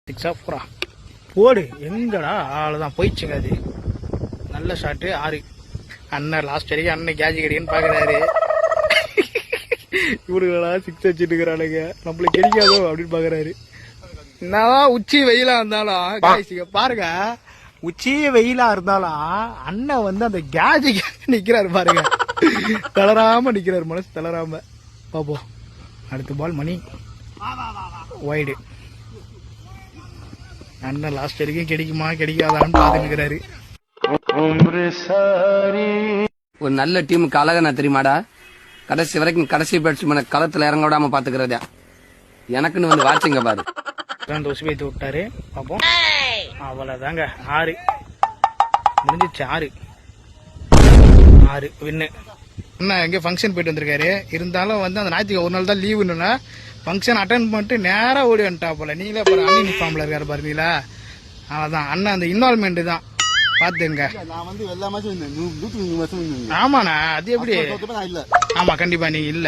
சிக்ஸா போறா போடு எங்கடா ஆளுதான் போயிடுச்சுங்க. அது நல்ல ஷாட்டு 6. அண்ணன் லாஸ்ட் வரைக்கும் அண்ணன் கேஜ் கிடைக்குன்னு பாக்குறாரு. இவருங்களா சிக்ஸ் வச்சுட்டு இருக்கிறானுங்க, நம்மளுக்கு கிடைக்காதோ அப்படின்னு பாக்குறாரு. என்னதான் உச்சி வெயிலா இருந்தாலும் பாருங்க, உச்சி வெயிலா இருந்தாலும் அண்ணன் வந்து அந்த கேஜ் நிக்கிறாரு பாருங்க, தளராம நிக்கிறாரு, மனசு தளராம. பாப்போம் அடுத்த பால் மணி வைடு. அண்ணன் லாஸ்ட் வரைக்கும் கிடைக்குமா கிடைக்காதான்னு பாத்துக்கிறாரு. ஒரு நல்ல டீமுக்கு அழகா தெரியுமாடா, கடைசி வரைக்கும் கடைசி பேட்ஸ்மேனை களத்துல இறங்க விடாம பாத்துக்கிறதா. எனக்குன்னு வந்து வாட்சிங்க பாரு. தோசை வைத்து விட்டாரு. பாப்போம். அவ்வளவுதாங்க. 6 முடிஞ்சிச்சு. 6 வின்னு. அண்ணா எங்க ஃபங்க்ஷன் போயிட்டு வந்திருக்காரு. இருந்தாலும் வந்து அந்த ஞாயிற்றுக்கு ஒரு நாள் தான் லீவுன்னு ஃபங்க்ஷன் அட்டன் பண்ணிட்டு நேரா ஓடி வந்துட்டா போல. நீங்களே பாரு, அண்ணன் யூனிஃபார்ம்ல இருக்காரு பாருங்களா. அதான் அண்ணன் அந்த இன்வால்மெண்ட் தான் பாத்துங்க. ஆமாண்ணா, அது எப்படி? ஆமா கண்டிப்பா நீங்க இல்ல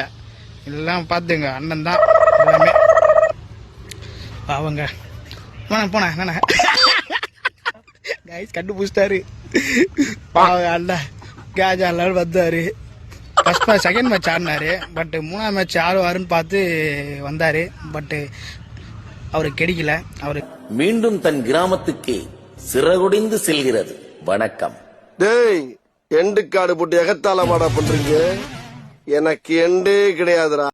எல்லாம் பாத்துங்க. அண்ணன் தான் எல்லாமே. பாவங்க போன கண்டுபிடிச்சிட்டாரு. அண்ணன் கேஜ் ஆடலான்னு வந்தாரு. ஃபர்ஸ்ட் மேட்ச் செகண்ட் மேட்ச் ஆடினாரு. பட் 3ஆம் மேட்ச் 6-6ன்னு பார்த்து வந்தாரு. பட் அவருக்கு கிடைக்கல. அவரு மீண்டும் தன் கிராமத்துக்கு சிறகுடிந்து செல்கிறது. வணக்கம். டேய், எண்டு காடு போட்டு எகத்தால மாடா பண்றீங்க. எனக்கு எண்டே கிடையாதுடா.